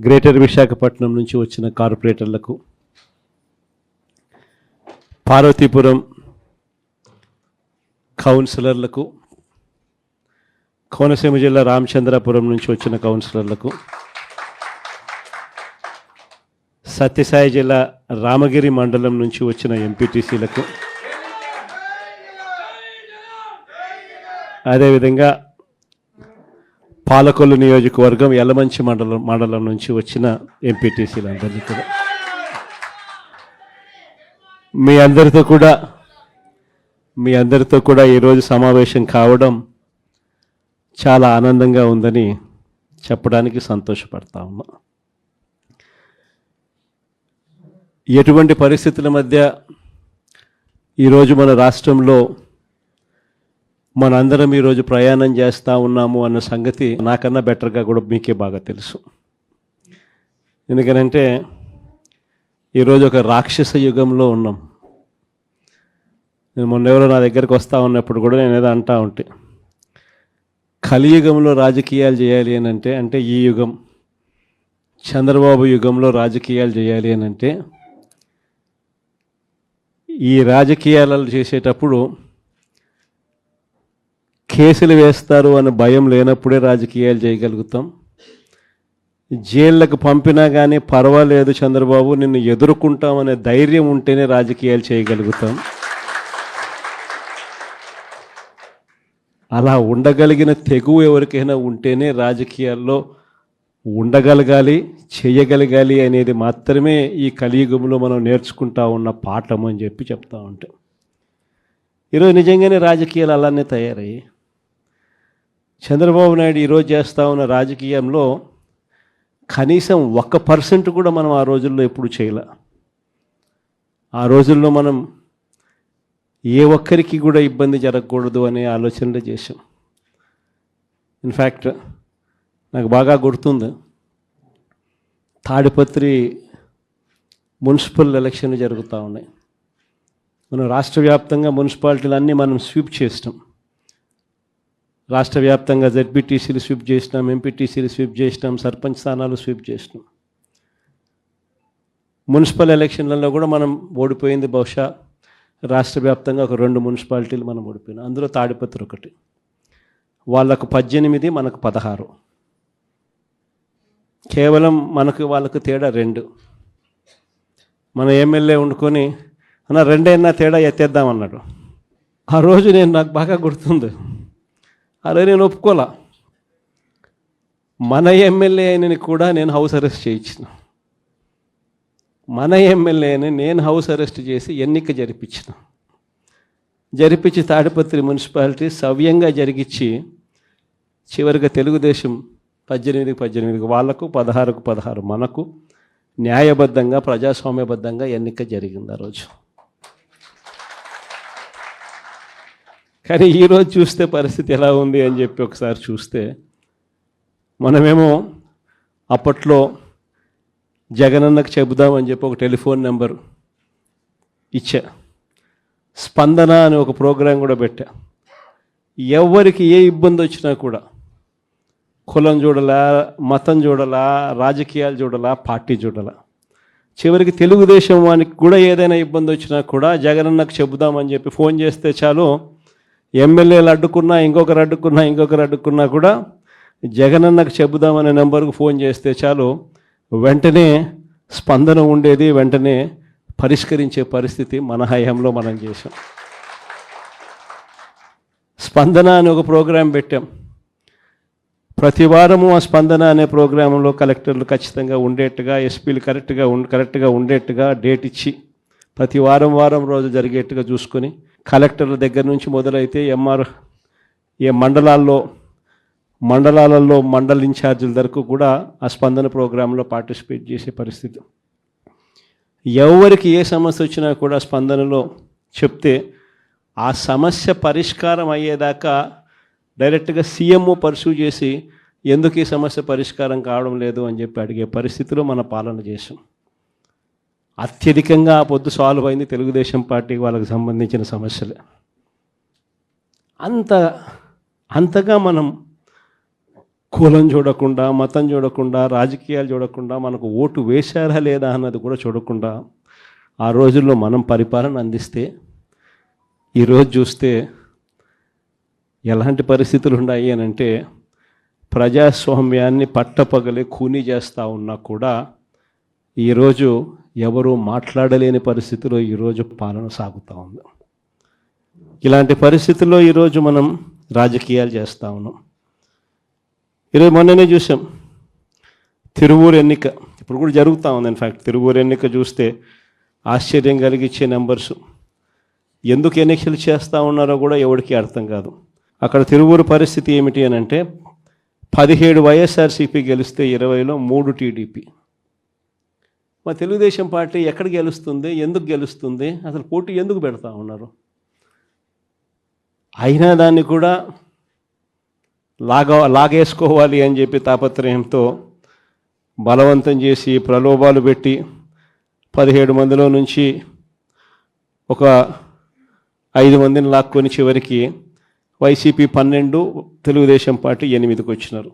Greater Visakhapatnam నుంచి వచ్చిన కార్పొరేటర్లకు, పార్వతీపురం కౌన్సిలర్లకు, కోనసీమ జిల్లా రామచంద్రాపురం నుంచి వచ్చిన కౌన్సిలర్లకు, సత్యసాయి జిల్లా రామగిరి మండలం నుంచి వచ్చిన ఎంపీటీసీలకు, అదేవిధంగా పాలకొల్లు నియోజకవర్గం యలమంచి మండలం నుంచి వచ్చిన ఎంపీటీసీలందరినీ కూడా మీ అందరితో కూడా ఈరోజు సమావేశం కావడం చాలా ఆనందంగా ఉందని చెప్పడానికి సంతోషపడతా ఉన్నా. ఎటువంటి పరిస్థితుల మధ్య ఈరోజు మన రాష్ట్రంలో మనందరం ఈరోజు ప్రయాణం చేస్తూ ఉన్నాము అన్న సంగతి నాకన్నా బెటర్గా కూడా మీకే బాగా తెలుసు. ఎందుకనంటే ఈరోజు ఒక రాక్షస యుగంలో ఉన్నాం. నేను మొన్నెవరో నా దగ్గరికి వస్తూ ఉన్నప్పుడు కూడా నేను ఏదో అంటా ఉంటే, కలియుగంలో రాజకీయాలు చేయాలి అని అంటే ఈ యుగం చంద్రబాబు యుగంలో రాజకీయాలు చేయాలి అని అంటే ఈ రాజకీయాలు చేసేటప్పుడు కేసులు వేస్తారు అనే భయం లేనప్పుడే రాజకీయాలు చేయగలుగుతాం. జైళ్ళకు పంపినా కానీ పర్వాలేదు చంద్రబాబు నిన్ను ఎదుర్కొంటామనే ధైర్యం ఉంటేనే రాజకీయాలు చేయగలుగుతాం. అలా ఉండగలిగిన తెగువ ఎవరికైనా ఉంటేనే రాజకీయాల్లో ఉండగలగాలి, చేయగలగాలి అనేది మాత్రమే ఈ కలియుగంలో మనం నేర్చుకుంటా ఉన్న పాఠం అని చెప్పి చెప్తా ఉంటాం. ఈరోజు నిజంగానే రాజకీయాలు అలానే తయారయ్యి చంద్రబాబు నాయుడు ఈరోజు చేస్తూ ఉన్న రాజకీయంలో కనీసం 1% కూడా మనం ఆ రోజుల్లో ఎప్పుడు చేయలే. ఆ రోజుల్లో మనం ఏ ఒక్కరికి కూడా ఇబ్బంది జరగకూడదు అనే ఆలోచనలు చేశాం. ఇన్ఫ్యాక్ట్ నాకు బాగా గుర్తుంది, తాడిపత్రి మున్సిపల్ ఎలక్షన్లు జరుగుతూ ఉన్నాయి. మనం రాష్ట్ర వ్యాప్తంగా మున్సిపాలిటీలన్నీ మనం స్వీప్ చేసినాం. రాష్ట్ర వ్యాప్తంగా జెడ్పీటీసీలు స్వీప్ చేసినాం, ఎంపీటీసీలు స్వీప్ చేసినాం, సర్పంచ్ స్థానాలు స్వీప్ చేసినాం. మున్సిపల్ ఎలక్షన్లలో కూడా మనం ఓడిపోయింది బహుశా రాష్ట్ర వ్యాప్తంగా ఒక 2 మున్సిపాలిటీలు మనం ఓడిపోయినాం. అందులో తాడిపత్రి ఒకటి. వాళ్ళకు 18, మనకు 16. కేవలం వాళ్ళకు తేడా 2. మన ఎమ్మెల్యే వండుకొని అన్న 2 తేడా ఎత్తేద్దామన్నాడు. ఆ రోజు నాకు బాగా గుర్తుంది. అరే నేను ఒప్పుకోలా. మన ఎమ్మెల్యే అయినని కూడా నేను హౌస్ అరెస్ట్ చేయించిన. మన ఎమ్మెల్యేని నేను హౌస్ అరెస్ట్ చేసి ఎన్నిక జరిపించి తాడిపత్రి మున్సిపాలిటీ సవ్యంగా జరిగించి చివరిగా తెలుగుదేశం 18 వాళ్ళకు, 16 మనకు న్యాయబద్ధంగా ప్రజాస్వామ్యబద్ధంగా ఎన్నిక జరిగింది ఆ రోజు. కానీ ఈరోజు చూస్తే పరిస్థితి ఎలా ఉంది అని చెప్పి ఒకసారి చూస్తే, మనమేమో అప్పట్లో జగనన్నకు చెబుదామని చెప్పి ఒక టెలిఫోన్ నెంబర్ ఇచ్చా, స్పందన అని ఒక ప్రోగ్రాం కూడా పెట్టా. ఎవరికి ఏ ఇబ్బంది వచ్చినా కూడా కులం చూడలా, మతం చూడలా, రాజకీయాలు చూడలా, పార్టీ చూడలా, చివరికి తెలుగుదేశం వానికి కూడా ఏదైనా ఇబ్బంది వచ్చినా కూడా జగనన్నకు చెబుదామని చెప్పి ఫోన్ చేస్తే చాలు, ఎమ్మెల్యేలు అడ్డుకున్నా, ఇంకొకరు అడ్డుకున్నా కూడా జగనన్నకు చెబుదామనే నెంబర్కు ఫోన్ చేస్తే చాలు వెంటనే స్పందన ఉండేది, వెంటనే పరిష్కరించే పరిస్థితి మన హయాంలో మనం చేసాం. స్పందన అని ఒక ప్రోగ్రాం పెట్టాం. ప్రతి వారము ఆ స్పందన అనే ప్రోగ్రాంలో కలెక్టర్లు ఖచ్చితంగా ఉండేట్టుగా, ఎస్పీలు కరెక్ట్గా ఉండేట్టుగా డేట్ ఇచ్చి ప్రతి వారం రోజు జరిగేట్టుగా చూసుకొని, కలెక్టర్ల దగ్గర నుంచి మొదలైతే మండలాలలో మండల ఇన్ఛార్జీల వరకు కూడా ఆ స్పందన ప్రోగ్రాంలో పార్టిసిపేట్ చేసే పరిస్థితి. ఎవరికి ఏ సమస్య వచ్చినా కూడా స్పందనలో చెప్తే ఆ సమస్య పరిష్కారం అయ్యేదాకా డైరెక్ట్గా సీఎంఓ పర్సూ చేసి ఎందుకు ఈ సమస్య పరిష్కారం కావడం లేదు అని చెప్పి అడిగే పరిస్థితిలో మన పాలన చేసాం. అత్యధికంగా ఆ పొద్దు సాల్వ్ అయింది తెలుగుదేశం పార్టీకి వాళ్ళకి సంబంధించిన సమస్యలే. అంతగా మనం కులం చూడకుండా, మతం చూడకుండా, రాజకీయాలు చూడకుండా, మనకు ఓటు వేశారా లేదా అన్నది కూడా చూడకుండా ఆ రోజుల్లో మనం పరిపాలన అందిస్తే ఈరోజు చూస్తే ఎలాంటి పరిస్థితులు ఉన్నాయి అని అంటే ప్రజాస్వామ్యాన్ని పట్టపగలే ఖూనీ చేస్తూ ఉన్నా కూడా ఈరోజు ఎవరు మాట్లాడలేని పరిస్థితిలో ఈరోజు పాలన సాగుతూ ఉంది. ఇలాంటి పరిస్థితుల్లో ఈరోజు మనం రాజకీయాలు చేస్తూ ఉన్నాం. ఈరోజు మొన్ననే చూసాం తిరువూరు ఎన్నిక, ఇప్పుడు కూడా జరుగుతూ ఉంది. ఇన్ఫ్యాక్ట్ తిరువూరు ఎన్నిక చూస్తే ఆశ్చర్యం కలిగించే నెంబర్స్. ఎందుకు ఎన్నికలు చేస్తూ ఉన్నారో కూడా ఎవరికి అర్థం కాదు. అక్కడ తిరువూరు పరిస్థితి ఏమిటి అని అంటే 17 వైఎస్ఆర్సీపీ గెలిస్తే 20లో 3 టీడీపీ. మా తెలుగుదేశం పార్టీ ఎక్కడ గెలుస్తుంది, ఎందుకు గెలుస్తుంది, అసలు పోటీ ఎందుకు పెడతా ఉన్నారు? అయినా దాన్ని కూడా లాగేసుకోవాలి అని చెప్పి తాపత్రయంతో బలవంతం చేసి ప్రలోభాలు పెట్టి 17 మందిలో నుంచి ఒక 5 మందిని లాక్కొని చివరికి వైసీపీ 12, తెలుగుదేశం పార్టీ 8కి వచ్చినారు.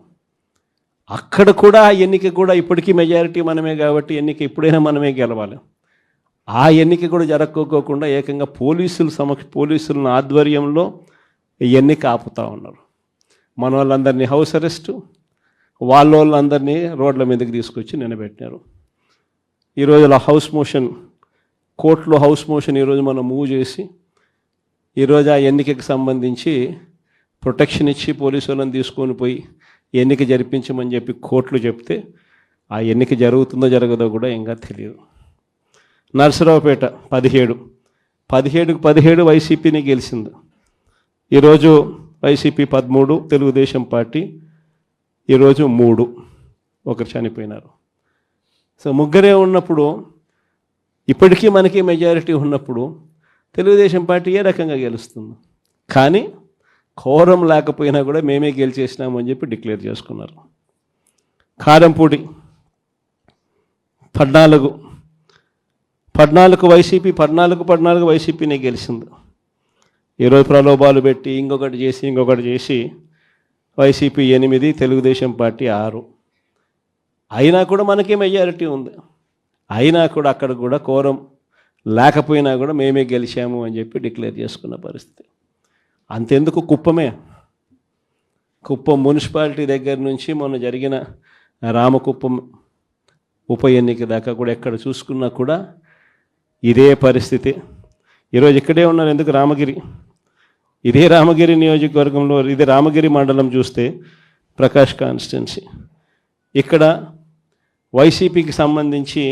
అక్కడ కూడా ఆ ఎన్నిక కూడా ఇప్పటికీ మెజారిటీ మనమే కాబట్టి ఎన్నిక ఎప్పుడైనా మనమే గెలవాలి. ఆ ఎన్నిక కూడా జరగకోకుండా ఏకంగా పోలీసుల ఆధ్వర్యంలో ఎన్నిక ఆపుతూ ఉన్నారు. మన వాళ్ళందరినీ హౌస్ అరెస్టు, వాళ్ళందరినీ రోడ్ల మీదకి తీసుకొచ్చి నిలబెట్టినారు. ఈరోజు హౌస్ మోషన్, కోర్టులో హౌస్ మోషన్ ఈరోజు మనం మూవ్ చేసి ఈరోజు ఆ ఎన్నికకి సంబంధించి ప్రొటెక్షన్ ఇచ్చి పోలీసు వాళ్ళని తీసుకొని పోయి ఎన్నిక జరిపించమని చెప్పి కోర్టులు చెప్తే ఆ ఎన్నిక జరుగుతుందో జరగదో కూడా ఇంకా తెలియదు. నరసరావుపేట 17 వైసీపీని గెలిచింది. ఈరోజు వైసీపీ 13, తెలుగుదేశం పార్టీ ఈరోజు 3, ఒకరు చనిపోయినారు. సో ముగ్గురే ఉన్నప్పుడు, ఇప్పటికీ మనకి మెజారిటీ ఉన్నప్పుడు తెలుగుదేశం పార్టీ ఏ రకంగా గెలుస్తుంది? కానీ కోరం లేకపోయినా కూడా మేమే గెలిచేసినామని చెప్పి డిక్లేర్ చేసుకున్నారు. కారంపూడి 14 వైసీపీ, 14 వైసీపీనే గెలిచింది. ఈరోజు ప్రలోభాలు పెట్టి ఇంకొకటి చేసి వైసీపీ 8, తెలుగుదేశం పార్టీ 6. అయినా కూడా మనకే మెజారిటీ ఉంది. అయినా కూడా అక్కడ కూడా కోరం లేకపోయినా కూడా మేమే గెలిచాము అని చెప్పి డిక్లేర్ చేసుకున్న పరిస్థితి. అంతెందుకు కుప్పం మున్సిపాలిటీ దగ్గర నుంచి మొన్న జరిగిన రామకుప్పం ఉప ఎన్నిక దాకా కూడా ఎక్కడ చూసుకున్నా కూడా ఇదే పరిస్థితి. ఈరోజు ఇక్కడే ఉన్నారు. ఎందుకు ఇదే రామగిరి నియోజకవర్గంలో, ఇదే రామగిరి మండలం చూస్తే ప్రకాష్ కాన్స్టిట్యున్సీ, ఇక్కడ వైసీపీకి సంబంధించి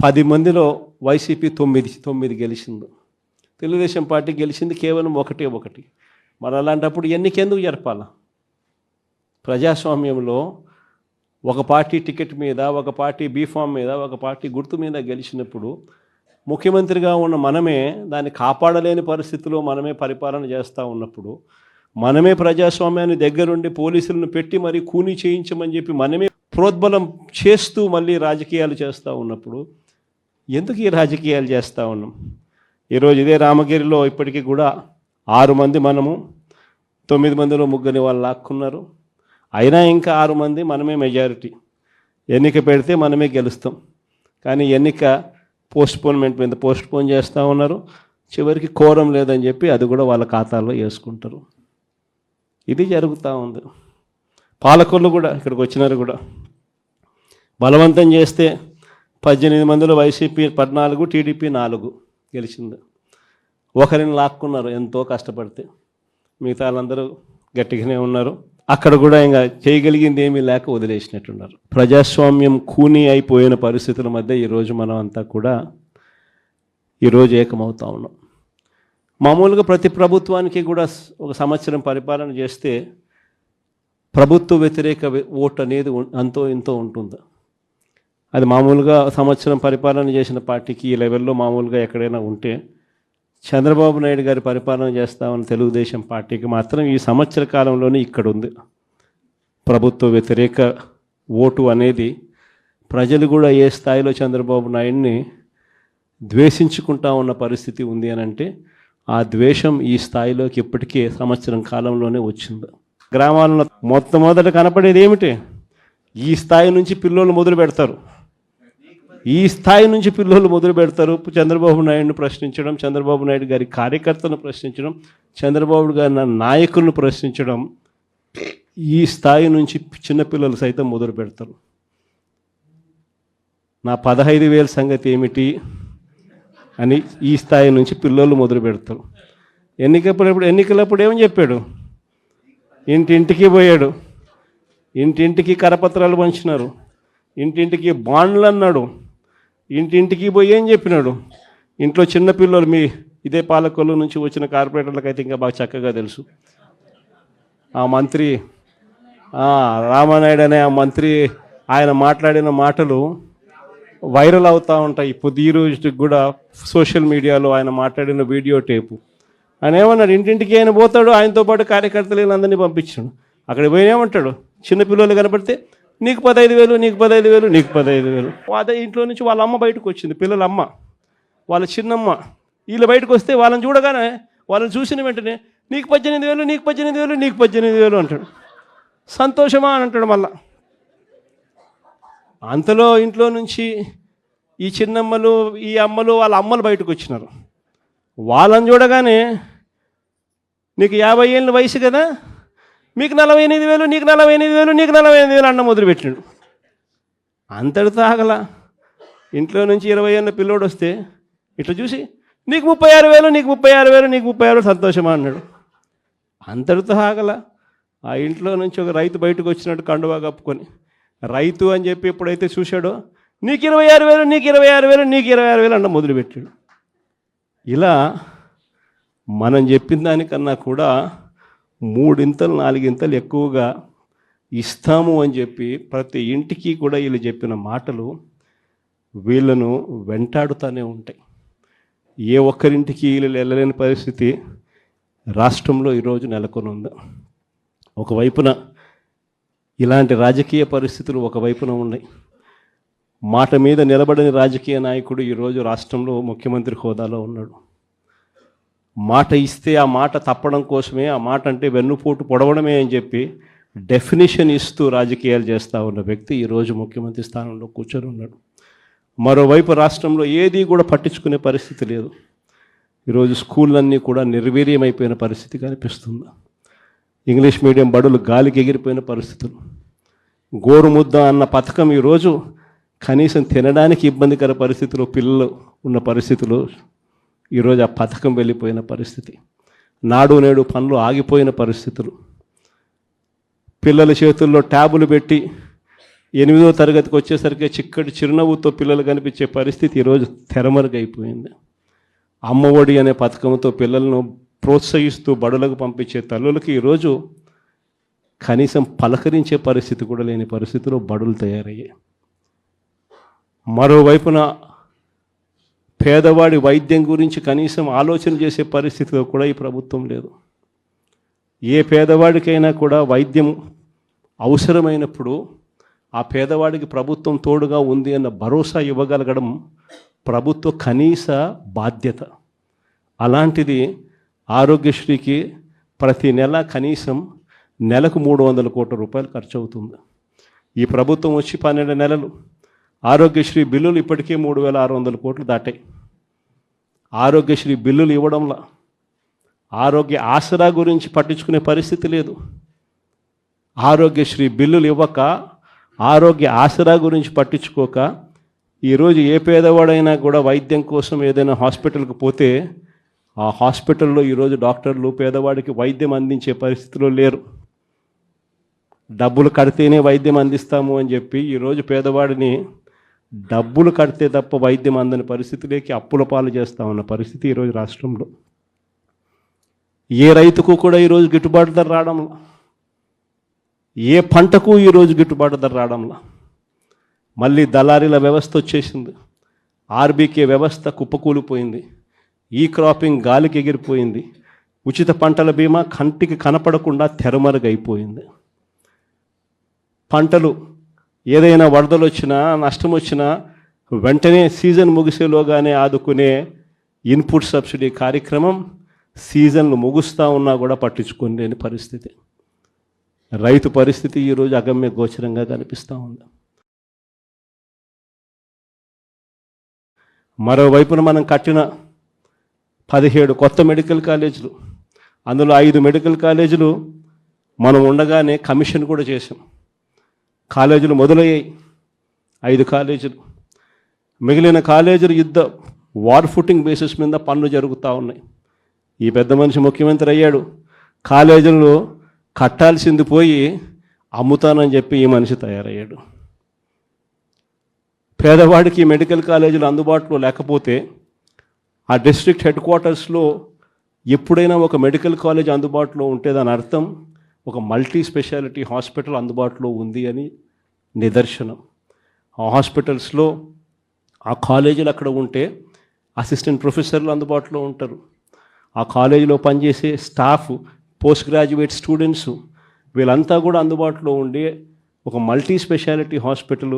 10 మందిలో వైసీపీ 9 గెలిచింది. తెలుగుదేశం పార్టీ గెలిచింది కేవలం 1. మరి అలాంటప్పుడు ఎన్నికెందుకు జరపాలా? ప్రజాస్వామ్యంలో ఒక పార్టీ టికెట్ మీద, ఒక పార్టీ బీఫామ్ మీద, ఒక పార్టీ గుర్తు మీద గెలిచినప్పుడు ముఖ్యమంత్రిగా ఉన్న మనమే దాన్ని కాపాడలేని పరిస్థితిలో మనమే పరిపాలన చేస్తూ ఉన్నప్పుడు, మనమే ప్రజాస్వామ్యాన్ని దగ్గరుండి పోలీసులను పెట్టి మరీ కూనీ చేయించమని చెప్పి మనమే ప్రోద్బలం చేస్తూ మళ్ళీ రాజకీయాలు చేస్తూ ఉన్నప్పుడు ఎందుకు ఈ రాజకీయాలు చేస్తూ ఉన్నాం? ఈరోజు ఇదే రామగిరిలో ఇప్పటికీ కూడా 6 మంది మనము, 9 మందిలో 3 వాళ్ళు లాక్కున్నారు. అయినా ఇంకా 6 మంది మనమే మెజారిటీ. ఎన్నిక పెడితే మనమే గెలుస్తాం. కానీ ఎన్నిక పోస్ట్పోన్ చేస్తూ ఉన్నారు. చివరికి కోరం లేదని చెప్పి అది కూడా వాళ్ళ ఖాతాల్లో వేసుకుంటారు. ఇది జరుగుతూ ఉంది. పాలకొల్లు కూడా ఇక్కడికి వచ్చినారు కూడా బలవంతం చేస్తే 18 మందిలో వైసీపీ 14, టీడీపీ 4 గెలిచింది. ఒకరిని లాక్కున్నారు ఎంతో కష్టపడితే. మిగతా వాళ్ళందరూ గట్టిగానే ఉన్నారు. అక్కడ కూడా ఇంకా చేయగలిగింది ఏమీ లేక వదిలేసినట్టున్నారు. ప్రజాస్వామ్యం కూనీ అయిపోయిన పరిస్థితుల మధ్య ఈరోజు మనం అంతా కూడా ఈరోజు ఏకమవుతా ఉన్నాం. మామూలుగా ప్రతి ప్రభుత్వానికి కూడా ఒక సంవత్సరం పరిపాలన చేస్తే ప్రభుత్వ వ్యతిరేక ఓటు అనేది అంతో ఇంతో ఉంటుంది. అది మామూలుగా సంవత్సరం పరిపాలన చేసిన పార్టీకి ఈ లెవెల్లో మామూలుగా ఎక్కడైనా ఉంటే, చంద్రబాబు నాయుడు గారి పరిపాలన చేస్తామని తెలుగుదేశం పార్టీకి మాత్రం ఈ సంవత్సర కాలంలోనే ఇక్కడ ఉంది. ప్రభుత్వ వ్యతిరేక ఓటు అనేది ప్రజలు కూడా ఏ స్థాయిలో చంద్రబాబు నాయుడిని ద్వేషించుకుంటా ఉన్న పరిస్థితి ఉంది అని అంటే, ఆ ద్వేషం ఈ స్థాయిలోకి ఇప్పటికే సంవత్సరం కాలంలోనే వచ్చింది. గ్రామాలలో మొట్టమొదట కనపడేది ఏమిటి? ఈ స్థాయి నుంచి పిల్లలు మొదలు పెడతారు. ఈ స్థాయి నుంచి పిల్లలు మొదలు పెడతారు. చంద్రబాబు నాయుడును ప్రశ్నించడం, చంద్రబాబు నాయుడు గారి కార్యకర్తలను ప్రశ్నించడం, చంద్రబాబు గారి నాయకులను ప్రశ్నించడం, ఈ స్థాయి నుంచి చిన్నపిల్లలు సైతం మొదలు పెడతారు. నా 15,000 సంగతి ఏమిటి అని ఈ స్థాయి నుంచి పిల్లలు మొదలు పెడతారు. ఎన్నికలప్పుడు ఏమని చెప్పాడు? ఇంటింటికి పోయాడు, ఇంటింటికి కరపత్రాలు పంచినారు, ఇంటింటికి బాండ్లు అన్నాడు, ఇంటింటికి పోయి ఏం చెప్పినాడు? ఇంట్లో చిన్నపిల్లలు, మీ ఇదే పాలకొల్లు నుంచి వచ్చిన కార్పొరేటర్లకు అయితే ఇంకా బాగా చక్కగా తెలుసు. ఆ మంత్రి రామానాయుడు అనే ఆ మంత్రి, ఆయన మాట్లాడిన మాటలు వైరల్ అవుతూ ఉంటాయి. ఇప్పుడు ఈ రోజుకి కూడా సోషల్ మీడియాలో ఆయన మాట్లాడిన వీడియో టేపు. ఆయన ఏమన్నాడు? ఇంటింటికి ఆయన పోతాడు, ఆయనతో పాటు కార్యకర్తలు వీళ్ళందరినీ పంపించాడు. అక్కడ పోయినేమంటాడు? చిన్నపిల్లలు కనపడితే నీకు 15,000, నీకు 15,000, నీకు 15,000. అదే ఇంట్లో నుంచి వాళ్ళ అమ్మ బయటకు వచ్చింది, పిల్లల అమ్మ, వాళ్ళ చిన్నమ్మ. వీళ్ళు బయటకు వస్తే వాళ్ళని చూడగానే, వాళ్ళని చూసిన వెంటనే నీకు 18,000, నీకు 18,000, నీకు 18,000 అంటాడు. సంతోషమా అని అంటాడు. మళ్ళా అంతలో ఇంట్లో నుంచి ఈ చిన్నమ్మలు, ఈ అమ్మలు, వాళ్ళ అమ్మలు బయటకు వచ్చినారు. వాళ్ళని చూడగానే నీకు 50 ఏళ్ళ వయసు కదా, మీకు 48,000, నీకు 48,000, నీకు 48,000 అన్న మొదలుపెట్టినాడు. అంతటితో ఆగల. ఇంట్లో నుంచి 20 ఏళ్ళ పిల్లోడు వస్తే ఇట్లా చూసి నీకు 36,000, నీకు 36,000, నీకు 36,000 సంతోషమా అన్నాడు. అంతటితో ఆగల. ఆ ఇంట్లో నుంచి ఒక రైతు బయటకు వచ్చినట్టు కండువా కప్పుకొని, రైతు అని చెప్పి ఎప్పుడైతే చూశాడో నీకు 26,000, నీకు 26,000, నీకు 26,000 అన్న మొదలుపెట్టాడు. ఇలా మనం చెప్పిన దానికన్నా కూడా 3 ఇంతలు 4 ఇంతలు ఎక్కువగా ఇస్తాము అని చెప్పి ప్రతి ఇంటికి కూడా వీళ్ళు చెప్పిన మాటలు వీళ్ళను వెంటాడుతూనే ఉంటాయి. ఏ ఒక్కరింటికి వీళ్ళు వెళ్ళలేని పరిస్థితి రాష్ట్రంలో ఈరోజు నెలకొని ఉంది. ఒకవైపున ఇలాంటి రాజకీయ పరిస్థితులు ఒకవైపున ఉన్నాయి. మాట మీద నిలబడని రాజకీయ నాయకుడు ఈరోజు రాష్ట్రంలో ముఖ్యమంత్రి హోదాలో ఉన్నాడు. మాట ఇస్తే ఆ మాట తప్పడం కోసమే, ఆ మాట అంటే వెన్నుపోటు పొడవడమే అని చెప్పి డెఫినేషన్ ఇస్తూ రాజకీయాలు చేస్తూ ఉన్న వ్యక్తి ఈరోజు ముఖ్యమంత్రి స్థానంలో కూర్చొని ఉన్నాడు. మరోవైపు రాష్ట్రంలో ఏది కూడా పట్టించుకునే పరిస్థితి లేదు. ఈరోజు స్కూళ్ళన్నీ కూడా నిర్వీర్యమైపోయిన పరిస్థితి కనిపిస్తుంది. ఇంగ్లీష్ మీడియం బడులు గాలికి ఎగిరిపోయిన పరిస్థితులు. గోరుముద్ద అన్న పథకం ఈరోజు కనీసం తినడానికి ఇబ్బందికర పరిస్థితులు పిల్లలు ఉన్న పరిస్థితులు, ఈరోజు ఆ పథకం వెళ్ళిపోయిన పరిస్థితి. నాడు నేడు పనులు ఆగిపోయిన పరిస్థితులు. పిల్లల చేతుల్లో ట్యాబులు పెట్టి 8వ తరగతికి వచ్చేసరికి చిక్కటి చిరునవ్వుతో పిల్లలు కనిపించే పరిస్థితి ఈరోజు తెరమరుగైపోయింది. అమ్మఒడి అనే పథకంతో పిల్లలను ప్రోత్సహిస్తూ బడులకు పంపించే తల్లులకి ఈరోజు కనీసం పలకరించే పరిస్థితి కూడా లేని పరిస్థితిలో బడులు తయారయ్యాయి. మరోవైపున పేదవాడి వైద్యం గురించి కనీసం ఆలోచన చేసే పరిస్థితిలో కూడా ఈ ప్రభుత్వం లేదు. ఏ పేదవాడికైనా కూడా వైద్యం అవసరమైనప్పుడు ఆ పేదవాడికి ప్రభుత్వం తోడుగా ఉంది అన్న భరోసా ఇవ్వగలగడం ప్రభుత్వ కనీస బాధ్యత. అలాంటిది ఆరోగ్యశ్రీకి ప్రతి నెల కనీసం నెలకు 300 కోట్ల రూపాయలు ఖర్చు అవుతుంది. ఈ ప్రభుత్వం వచ్చి 12 నెలలు. ఆరోగ్యశ్రీ బిల్లులు ఇప్పటికే 3,600 కోట్లు దాటాయి. ఆరోగ్యశ్రీ బిల్లులు ఇవ్వడంలో ఆరోగ్య ఆసరా గురించి పట్టించుకునే పరిస్థితి లేదు. ఆరోగ్యశ్రీ బిల్లులు ఇవ్వక, ఆరోగ్య ఆసరా గురించి పట్టించుకోక, ఈరోజు ఏ పేదవాడైనా కూడా వైద్యం కోసం ఏదైనా హాస్పిటల్కి పోతే ఆ హాస్పిటల్లో ఈరోజు డాక్టర్లు పేదవాడికి వైద్యం అందించే పరిస్థితిలో లేరు. డబ్బులు కడితేనే వైద్యం అందిస్తాము అని చెప్పి ఈరోజు పేదవాడిని డబ్బులు కడితే తప్ప వైద్యం అందని పరిస్థితిలోకి అప్పుల పాలు చేస్తూ ఉన్న పరిస్థితి ఈరోజు రాష్ట్రంలో. ఏ రైతుకు కూడా ఈరోజు గిట్టుబాటు ధర రావడంలా, ఏ పంటకు ఈరోజు గిట్టుబాటు ధర రావడంలా. మళ్ళీ దళారీల వ్యవస్థ వచ్చేసింది. ఆర్బీకే వ్యవస్థ కుప్పకూలిపోయింది. ఈ క్రాపింగ్ గాలికి ఎగిరిపోయింది. ఉచిత పంటల బీమా కంటికి కనపడకుండా తెరమరుగైపోయింది. పంటలు ఏదైనా వరదలు వచ్చినా, నష్టం వచ్చినా వెంటనే సీజన్ ముగిసేలోగానే ఆదుకునే ఇన్పుట్ సబ్సిడీ కార్యక్రమం సీజన్లు ముగుస్తూ ఉన్నా కూడా పట్టించుకోలేని పరిస్థితి. రైతు పరిస్థితి ఈరోజు అగమ్య గోచరంగా కనిపిస్తూ ఉంది. మరోవైపున మనం కట్టిన 17 కొత్త మెడికల్ కాలేజీలు, అందులో 5 మెడికల్ కాలేజీలు మనం ఉండగానే కమిషన్ కూడా చేసాం. కాలేజీలు మొదలయ్యాయి 5 కాలేజీలు. మిగిలిన కాలేజీలు వార్ ఫుటింగ్ బేసిస్ మీద పనులు జరుగుతూ ఉన్నాయి. ఈ పెద్ద మనిషి ముఖ్యమంత్రి అయ్యాడు, కాలేజీలు కట్టాల్సింది పోయి అమ్ముతానని చెప్పి ఈ మనిషి తయారయ్యాడు. పేదవాడికి మెడికల్ కాలేజీలు అందుబాటులో లేకపోతే ఆ డిస్ట్రిక్ట్ హెడ్ క్వార్టర్స్లో ఎప్పుడైనా ఒక మెడికల్ కాలేజ్ అందుబాటులో ఉంటే దాని అర్థం ఒక మల్టీ స్పెషాలిటీ హాస్పిటల్ అందుబాటులో ఉంది అని నిదర్శనం. ఆ హాస్పిటల్స్లో ఆ కాలేజీలు అక్కడ ఉంటే అసిస్టెంట్ ప్రొఫెసర్లు అందుబాటులో ఉంటారు. ఆ కాలేజీలో పనిచేసే స్టాఫ్, పోస్ట్ గ్రాడ్యుయేట్ స్టూడెంట్స్, వీళ్ళంతా కూడా అందుబాటులో ఉండే ఒక మల్టీ స్పెషాలిటీ హాస్పిటల్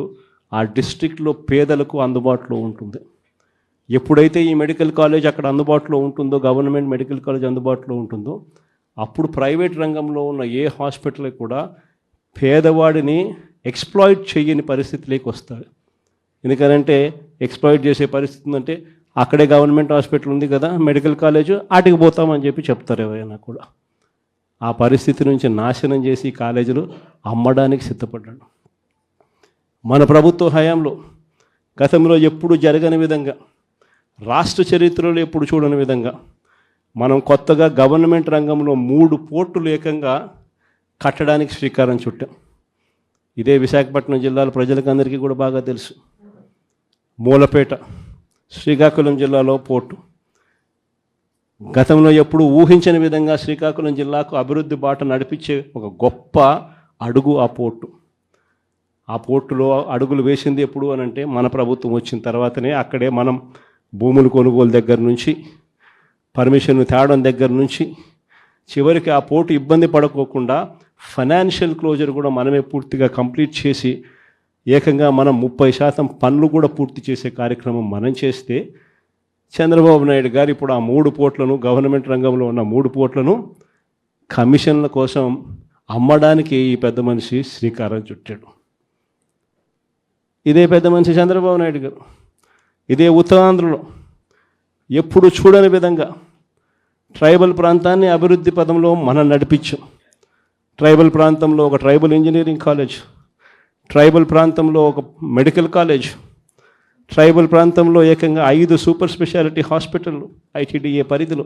ఆ డిస్ట్రిక్ట్లో పేదలకు అందుబాటులో ఉంటుంది. ఎప్పుడైతే ఈ మెడికల్ కాలేజ్ అక్కడ అందుబాటులో ఉంటుందో, గవర్నమెంట్ మెడికల్ కాలేజ్ అందుబాటులో ఉంటుందో, అప్పుడు ప్రైవేట్ రంగంలో ఉన్న ఏ హాస్పిటల్ కూడా పేదవాడిని ఎక్స్ప్లాయిట్ చేయని పరిస్థితిలోకి వస్తాయి. ఎందుకనంటే ఎక్స్ప్లాయిట్ చేసే పరిస్థితి అంటే అక్కడే గవర్నమెంట్ హాస్పిటల్ ఉంది కదా, మెడికల్ కాలేజ్, ఆటికి పోతామని చెప్పి చెప్తారు ఎవరైనా కూడా. ఆ పరిస్థితి నుంచి నాశనం చేసి కాలేజీలు అమ్మడానికి సిద్ధపడ్డాడు. మన ప్రభుత్వ హయాంలో గతంలో ఎప్పుడు జరగని విధంగా, రాష్ట్ర చరిత్రలో ఎప్పుడు చూడని విధంగా మనం కొత్తగా గవర్నమెంట్ రంగంలో 3 పోర్టులు ఏకంగా కట్టడానికి శ్రీకారం చుట్టాం. ఇదే విశాఖపట్నం జిల్లాల ప్రజలకు అందరికీ కూడా బాగా తెలుసు. మూలపేట, శ్రీకాకుళం జిల్లాలో పోర్టు. గతంలో ఎప్పుడు ఊహించని విధంగా శ్రీకాకుళం జిల్లాకు అభివృద్ధి బాట నడిపించే ఒక గొప్ప అడుగు ఆ పోర్టు. ఆ పోర్టులో అడుగులు వేసింది ఎప్పుడు అని అంటే మన ప్రభుత్వం వచ్చిన తర్వాతనే. అక్కడే మనం భూములు కొనుగోలు దగ్గర నుంచి, పర్మిషన్ తేవడం దగ్గర నుంచి, చివరికి ఆ పోర్టు ఇబ్బంది పడకోకుండా ఫైనాన్షియల్ క్లోజర్ కూడా మనమే పూర్తిగా కంప్లీట్ చేసి ఏకంగా మనం 30% పనులు కూడా పూర్తి చేసే కార్యక్రమం మనం చేస్తే, చంద్రబాబు నాయుడు గారు ఇప్పుడు ఆ 3 పోర్ట్లను, గవర్నమెంట్ రంగంలో ఉన్న 3 పోర్ట్లను కమిషన్ల కోసం అమ్మడానికి ఈ పెద్ద మనిషి శ్రీకారం చుట్టాడు. ఇదే పెద్ద మనిషి చంద్రబాబు నాయుడు గారు ఇదే ఉత్తరాంధ్రలో ఎప్పుడు చూడని విధంగా ట్రైబల్ ప్రాంతాన్ని అభివృద్ధి పదంలో మనం నడిపించాం. ట్రైబల్ ప్రాంతంలో ఒక ట్రైబల్ ఇంజనీరింగ్ కాలేజ్, ట్రైబల్ ప్రాంతంలో ఒక మెడికల్ కాలేజ్, ట్రైబల్ ప్రాంతంలో ఏకంగా 5 సూపర్ స్పెషాలిటీ హాస్పిటళ్ళు ఐటీడీఏ పరిధిలో,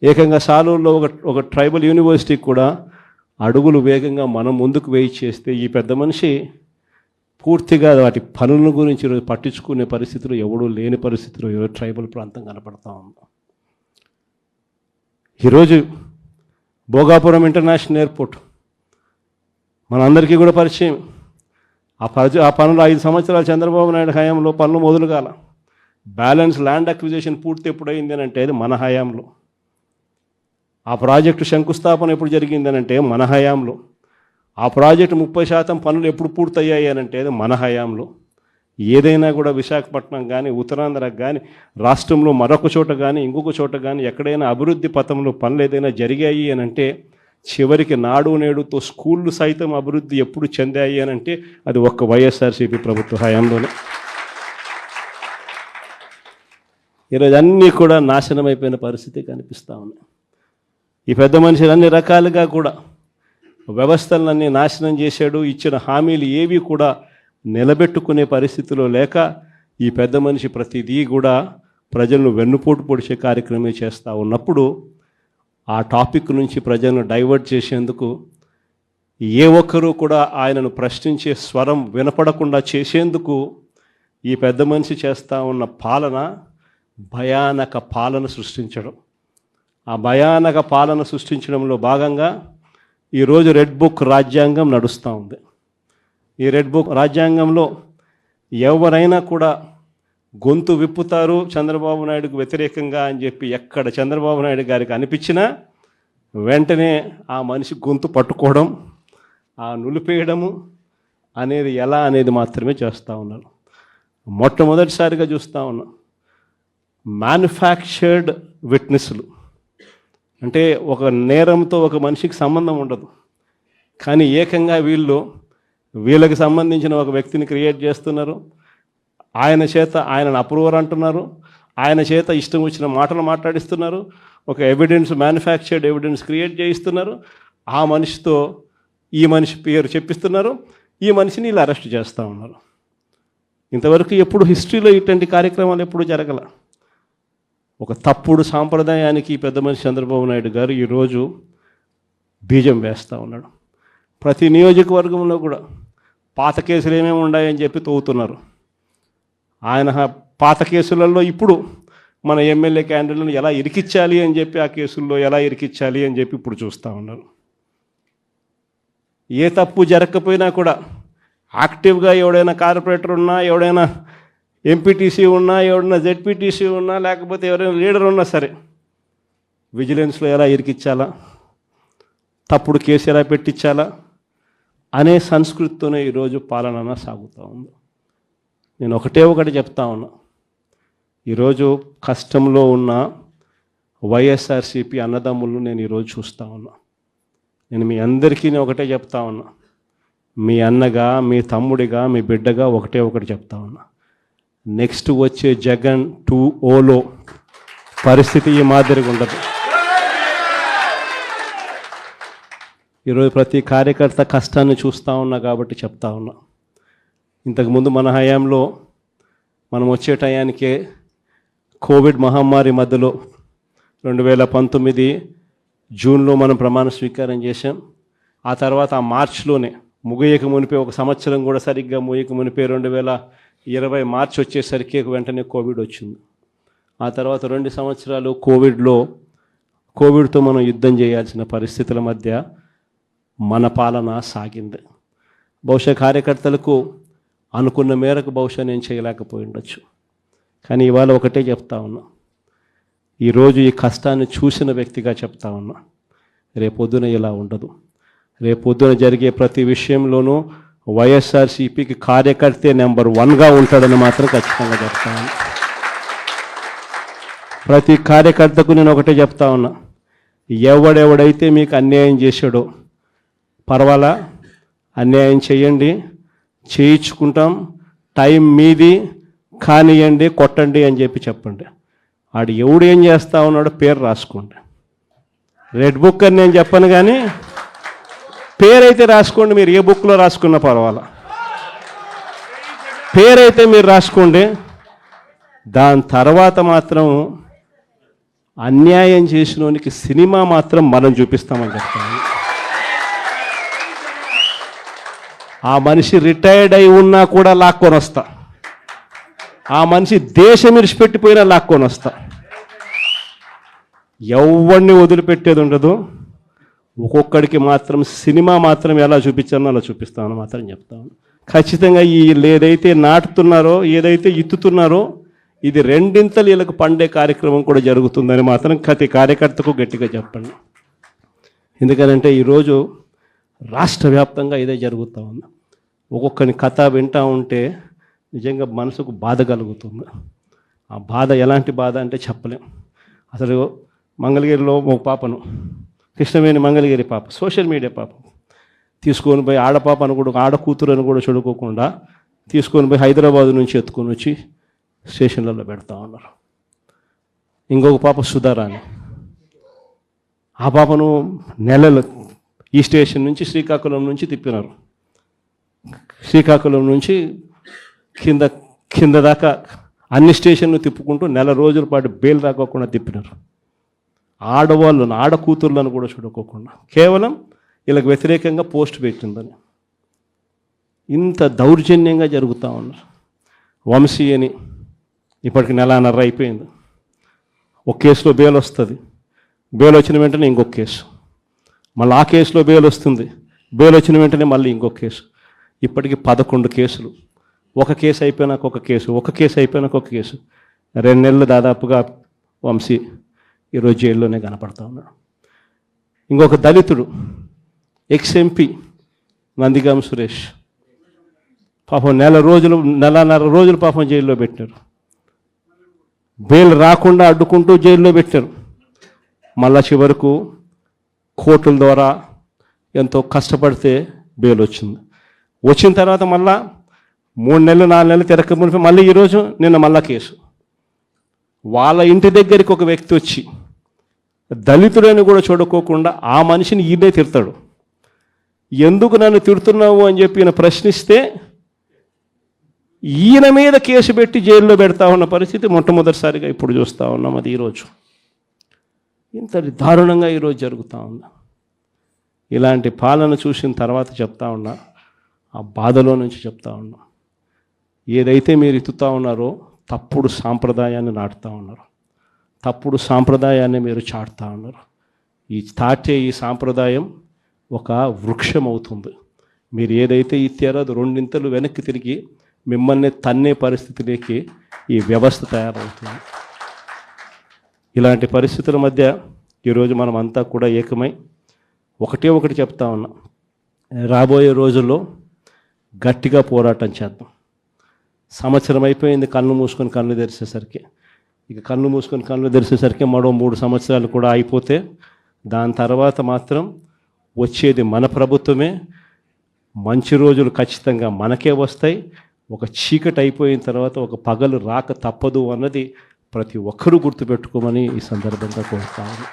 ఏకంగా సాలూరులో ఒక ట్రైబల్ యూనివర్సిటీ కూడా అడుగులు వేగంగా మనం ముందుకు వేయి చేస్తే ఈ పెద్ద మనిషి పూర్తిగా వాటి పనుల గురించి ఈరోజు పట్టించుకునే పరిస్థితులు ఎవడూ లేని పరిస్థితులు ఈరోజు ట్రైబల్ ప్రాంతం కనపడతా ఉంది. ఈరోజు భోగాపురం ఇంటర్నేషనల్ ఎయిర్పోర్ట్ మనందరికీ కూడా పరిచయం. ఆ పనులు 5 సంవత్సరాలు చంద్రబాబు నాయుడు హయాంలో పనులు మొదలు కాల. బ్యాలెన్స్ ల్యాండ్ అక్విజిషన్ పూర్తి ఎప్పుడైంది అని అంటే అది మన హయాంలో. ఆ ప్రాజెక్టు శంకుస్థాపన ఎప్పుడు జరిగింది అని అంటే మన హయాంలో. ఆ ప్రాజెక్టు 30% పనులు ఎప్పుడు పూర్తయ్యాయి అని అంటే అది మన హయాంలో. ఏదైనా కూడా విశాఖపట్నం కానీ, ఉత్తరాంధ్రకు కానీ, రాష్ట్రంలో మరొక చోట కానీ, ఇంకొక చోట కానీ ఎక్కడైనా అభివృద్ధి పథంలో పనులు ఏదైనా జరిగాయి అని అంటే, చివరికి నాడు నేడుతో స్కూళ్ళు సైతం అభివృద్ధి ఎప్పుడు చెందాయి అని అంటే అది ఒక్క వైఎస్ఆర్సీపీ ప్రభుత్వ హయాంలోనే. ఈరోజు అన్నీ కూడా నాశనం అయిపోయిన పరిస్థితి కనిపిస్తూ ఉన్నాయి. ఈ పెద్ద మనుషులు అన్ని రకాలుగా కూడా వ్యవస్థలన్నీ నాశనం చేశాడు. ఇచ్చిన హామీలు ఏవి కూడా నిలబెట్టుకునే పరిస్థితిలో లేక ఈ పెద్ద మనిషి ప్రతిదీ కూడా ప్రజలను వెన్నుపోటు పొడిచే కార్యక్రమే చేస్తూ ఉన్నప్పుడు ఆ టాపిక్ నుంచి ప్రజలను డైవర్ట్ చేసేందుకు ఏ ఒక్కరూ కూడా ఆయనను ప్రశ్నించే స్వరం వినపడకుండా చేసేందుకు ఈ పెద్ద మనిషి చేస్తూ ఉన్న పాలన భయానక పాలన సృష్టించడం. ఆ భయానక పాలన సృష్టించడంలో భాగంగా ఈరోజు రెడ్ బుక్ రాజ్యాంగం నడుస్తూ ఉంది. ఈ రెడ్ బుక్ రాజ్యాంగంలో ఎవరైనా కూడా గొంతు విప్పుతారు చంద్రబాబు నాయుడుకు వ్యతిరేకంగా అని చెప్పి ఎక్కడ చంద్రబాబు నాయుడు గారికి అనిపించినా వెంటనే ఆ మనిషి గొంతు పట్టుకోవడం, ఆ నులిపేయడము అనేది ఎలా అనేది మాత్రమే చేస్తూ ఉన్నారు. మొట్టమొదటిసారిగా చూస్తూ ఉన్నాం మ్యానుఫ్యాక్చర్డ్ విట్నెస్లు. అంటే ఒక నేరంతో ఒక మనిషికి సంబంధం ఉండదు, కానీ ఏకంగా వీళ్ళకి సంబంధించిన ఒక వ్యక్తిని క్రియేట్ చేస్తున్నారు. ఆయనను అప్రూవర్ అంటున్నారు. ఆయన చేత ఇష్టం వచ్చిన మాటలు మాట్లాడిస్తున్నారు. ఒక మ్యానుఫ్యాక్చర్డ్ ఎవిడెన్స్ క్రియేట్ చేయిస్తున్నారు. ఆ మనిషితో ఈ మనిషి పేరు చెప్పిస్తున్నారు. ఈ మనిషిని ఇలా అరెస్ట్ చేస్తూ ఉన్నారు. ఇంతవరకు ఎప్పుడు హిస్టరీలో ఇటువంటి కార్యక్రమాలు ఎప్పుడు జరగల. ఒక తప్పుడు సాంప్రదాయానికి పెద్ద మనిషి చంద్రబాబు నాయుడు గారు ఈరోజు బీజం వేస్తూ ఉన్నాడు. ప్రతి నియోజకవర్గంలో కూడా పాత కేసులు ఏమేమి ఉన్నాయని చెప్పి తవ్వుతున్నారు. ఆయన పాత కేసులలో ఇప్పుడు మన ఎమ్మెల్యే క్యాండిడేట్లను ఎలా ఇరికించాలి అని చెప్పి, ఆ కేసుల్లో ఎలా ఇరికించాలి అని చెప్పి ఇప్పుడు చూస్తూ ఉన్నారు. ఏ తప్పు జరగకపోయినా కూడా యాక్టివ్గా ఎవడైనా కార్పొరేటర్ ఉన్నా, ఎవడైనా ఎంపీటీసీ ఉన్నా, ఎవడైనా జెడ్పీటీసీ ఉన్నా, లేకపోతే ఎవరైనా లీడర్ ఉన్నా సరే విజిలెన్స్లో ఎలా ఇరికించాలా, తప్పుడు కేసు ఎలా పెట్టించాలా అనే సంస్కృతితోనే ఈరోజు పాలన సాగుతూ ఉంది. నేను ఒకటి చెప్తా ఉన్నా. ఈరోజు కష్టంలో ఉన్న వైఎస్ఆర్సీపీ అన్నదమ్ములను నేను ఈరోజు చూస్తూ ఉన్నా. నేను మీ అందరికీ ఒకటే చెప్తా ఉన్నా. మీ అన్నగా, మీ తమ్ముడిగా, మీ బిడ్డగా ఒకటి చెప్తా ఉన్నా. నెక్స్ట్ వచ్చే జగన్ 2.0లో పరిస్థితి ఈ మాదిరిగా ఉండదు. ఈరోజు ప్రతి కార్యకర్త కష్టాన్ని చూస్తూ ఉన్నా కాబట్టి చెప్తా ఉన్నా. ఇంతకుముందు మన హయాంలో మనం వచ్చే టయానికే కోవిడ్ మహమ్మారి మధ్యలో 2019 జూన్లో మనం ప్రమాణ స్వీకారం చేశాం. ఆ తర్వాత ఆ మార్చిలోనే ముగియక మునిపే, ఒక సంవత్సరం కూడా సరిగ్గా ముగియక మునిపే 2020 మార్చి వచ్చేసరికి వెంటనే కోవిడ్ వచ్చింది. ఆ తర్వాత 2 సంవత్సరాలు కోవిడ్తో మనం యుద్ధం చేయాల్సిన పరిస్థితుల మధ్య మన పాలన సాగింది. బహుశా కార్యకర్తలకు అనుకున్న మేరకు బహుశా నేను చేయలేకపోయి ఉండొచ్చు. కానీ ఇవాళ ఒకటే చెప్తా ఉన్నా. ఈరోజు ఈ కష్టాన్ని చూసిన వ్యక్తిగా చెప్తా ఉన్నా. రేపొద్దున ఇలా ఉండదు. రేపొద్దున జరిగే ప్రతి విషయంలోనూ వైఎస్ఆర్సీపీకి కార్యకర్తే నెంబర్ 1గా ఉంటాడని మాత్రం ఖచ్చితంగా చెప్తా ఉన్నా. ప్రతి కార్యకర్తకు నేను ఒకటే చెప్తా ఉన్నా. ఎవడెవడైతే మీకు అన్యాయం చేశాడో పర్వాలా, అన్యాయం చేయండి, చేయించుకుంటాం, టైం మీది, కానియండి, కొట్టండి అని చెప్పండి. ఆడు ఎవడు ఏం చేస్తా ఉన్నాడో పేరు రాసుకోండి. రెడ్ బుక్ అని నేను చెప్పను, కానీ పేరైతే రాసుకోండి. మీరు ఏ బుక్లో రాసుకున్నా పర్వాలా, పేరైతే మీరు రాసుకోండి. దాని తర్వాత మాత్రం అన్యాయం చేసినోనికి సినిమా మాత్రం మనం చూపిస్తామని చెప్తాను. ఆ మనిషి రిటైర్డ్ అయి ఉన్నా కూడా లాక్కొని వస్తా. ఆ మనిషి దేశం విడిచిపెట్టిపోయినా లాక్కొని వస్తా. ఎవరిని వదిలిపెట్టేది ఉండదు. ఒక్కొక్కడికి మాత్రం సినిమా మాత్రం ఎలా చూపించానో అలా చూపిస్తామని మాత్రం చెప్తాను. ఖచ్చితంగా ఏదైతే నాటుతున్నారో, ఏదైతే ఇత్తుతున్నారో, ఇది రెండింతలు వీళ్ళకు పండే కార్యక్రమం కూడా జరుగుతుందని మాత్రం ప్రతి కార్యకర్తకు గట్టిగా చెప్పండి. ఎందుకంటే ఈరోజు రాష్ట్ర వ్యాప్తంగా ఇదే జరుగుతూ ఉంది. ఒక్కొక్కని కథ వింటూ ఉంటే నిజంగా మనసుకు బాధ కలుగుతుంది. ఆ బాధ ఎలాంటి బాధ అంటే చెప్పలేం. అసలు మంగళగిరిలో ఒక పాపను, కృష్ణవేణి మంగళగిరి పాప, సోషల్ మీడియా పాప తీసుకొని పోయి, ఆడపాపను కూడా, ఆడకూతురు అని కూడా చూడుకోకుండా తీసుకొని పోయి హైదరాబాద్ నుంచి ఎత్తుకొని వచ్చి స్టేషన్లలో పెడతా ఉన్నారు. ఇంకొక పాప సుధారాణి, ఆ పాపను నెలలు ఈ స్టేషన్ నుంచి శ్రీకాకుళం నుంచి తిప్పినారు. శ్రీకాకుళం నుంచి కింద దాకా అన్ని స్టేషన్లు తిప్పుకుంటూ నెల రోజుల పాటు బెయిల్ రాకోకుండా తిప్పినారు. ఆడవాళ్ళను, ఆడకూతుర్లను కూడా చూడుకోకుండా, కేవలం వీళ్ళకి వ్యతిరేకంగా పోస్ట్ పెట్టిందని. ఇంత దౌర్జన్యంగా జరుగుతూ ఉన్నారు. వంశీ అని ఇప్పటికి 1.5 అయిపోయింది. ఒక కేసులో బెయిల్ వస్తుంది, బెయిల్ వచ్చిన వెంటనే ఇంకొక కేసు, మళ్ళీ ఆ కేసులో బెయిల్ వస్తుంది, బెయిల్ వచ్చిన వెంటనే మళ్ళీ ఇంకొక కేసు. ఇప్పటికి 11 కేసులు. ఒక కేసు అయిపోయినాక ఒక కేసు, ఒక కేసు అయిపోయినాక ఒక కేసు. 2 నెలలు దాదాపుగా వంశీ ఈరోజు జైల్లోనే కనపడతా ఉన్నాడు. ఇంకొక దళితుడు, ఎక్స్-ఎంపీ నందిగామ సురేష్, పాపం 1.5 రోజులు పాపం జైల్లో పెట్టారు. బెయిల్ రాకుండా అడ్డుకుంటూ జైల్లో పెట్టారు. మళ్ళా చివరకు కోర్టుల ద్వారా ఎంతో కష్టపడితే బెయిల్ వచ్చింది. వచ్చిన తర్వాత మళ్ళా 3 నెలలు 4 నెలలు తిరగక మళ్ళీ ఈరోజు నిన్న మళ్ళా కేసు. వాళ్ళ ఇంటి దగ్గరికి ఒక వ్యక్తి వచ్చి దళితుడని కూడా చూడుకోకుండా ఆ మనిషిని ఈయనే తిడతాడు. ఎందుకు నన్ను తిడుతున్నావు అని చెప్పి ఈయన ప్రశ్నిస్తే ఈయన మీద కేసు పెట్టి జైల్లో పెడతా ఉన్న పరిస్థితి మొట్టమొదటిసారిగా ఇప్పుడు చూస్తూ ఉన్నాం. అది ఈరోజు ఇంత దారుణంగా ఈరోజు జరుగుతూ ఉంది. ఇలాంటి పాలన చూసిన తర్వాత చెప్తా ఉన్నా, ఆ బాధలో నుంచి చెప్తా ఉన్నా, ఏదైతే మీరు ఎత్తుతా ఉన్నారో తప్పుడు సాంప్రదాయాన్ని నాటుతూ ఉన్నారు, తప్పుడు సాంప్రదాయాన్ని మీరు చాటుతూ ఉన్నారు. ఈ సాంప్రదాయం ఒక వృక్షం అవుతుంది. మీరు ఏదైతే ఇచ్చారో అది 2 ఇంతలు వెనక్కి తిరిగి మిమ్మల్ని తన్నే పరిస్థితిలోకి ఈ వ్యవస్థ తయారవుతుంది. ఇలాంటి పరిస్థితుల మధ్య ఈరోజు మనం అంతా కూడా ఏకమై ఒకటి చెప్తా ఉన్నాం, రాబోయే రోజుల్లో గట్టిగా పోరాటం చేద్దాం. సంవత్సరం అయిపోయింది కళ్ళు మూసుకొని కళ్ళు తెరిచేసరికి. ఇక కళ్ళు మూసుకొని కళ్ళు తెరిచేసరికి మరో 3 సంవత్సరాలు కూడా అయిపోతే దాని తర్వాత మాత్రం వచ్చేది మన ప్రభుత్వమే. మంచి రోజులు ఖచ్చితంగా మనకే వస్తాయి. ఒక చీకటి అయిపోయిన తర్వాత ఒక పగలు రాక తప్పదు అన్నది ప్రతి ఒక్కరూ గుర్తుపెట్టుకోమని ఈ సందర్భంగా కోరుతాను.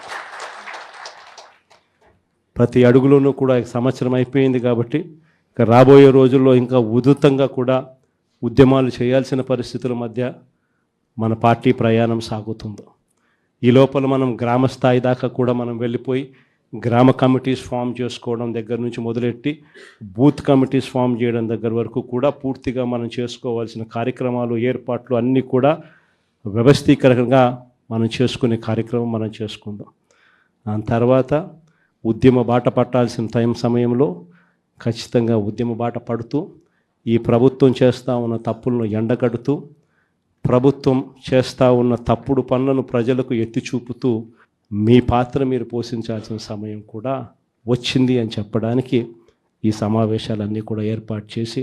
ప్రతి అడుగులోనూ కూడా సంవత్సరం అయిపోయింది కాబట్టి ఇక రాబోయే రోజుల్లో ఇంకా ఉధృతంగా కూడా ఉద్యమాలు చేయాల్సిన పరిస్థితుల మధ్య మన పార్టీ ప్రయాణం సాగుతుంది. ఈ లోపల మనం గ్రామ స్థాయి దాకా కూడా మనం వెళ్ళిపోయి గ్రామ కమిటీస్ ఫామ్ చేసుకోవడం దగ్గర నుంచి మొదలెట్టి బూత్ కమిటీస్ ఫామ్ చేయడం దగ్గర వరకు కూడా పూర్తిగా మనం చేసుకోవాల్సిన కార్యక్రమాలు, ఏర్పాట్లు అన్నీ కూడా వ్యవస్థీకరణగా మనం చేసుకునే కార్యక్రమం మనం చేసుకుందాం. దాని తర్వాత ఉద్యమ బాట పట్టాల్సిన సమయంలో ఖచ్చితంగా ఉద్యమ బాట పడుతూ ఈ ప్రభుత్వం చేస్తూ ఉన్న తప్పులను ఎండగడుతూ, ప్రభుత్వం చేస్తూ ఉన్న తప్పుడు పనులను ప్రజలకు ఎత్తి చూపుతూ మీ పాత్ర మీరు పోషించాల్సిన సమయం కూడా వచ్చింది అని చెప్పడానికి ఈ సమావేశాలన్నీ కూడా ఏర్పాటు చేసి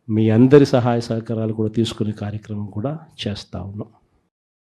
మీ అందరి సహాయ సహకారాలు కూడా తీసుకునే కార్యక్రమం కూడా చేస్తూ ఉన్నాం.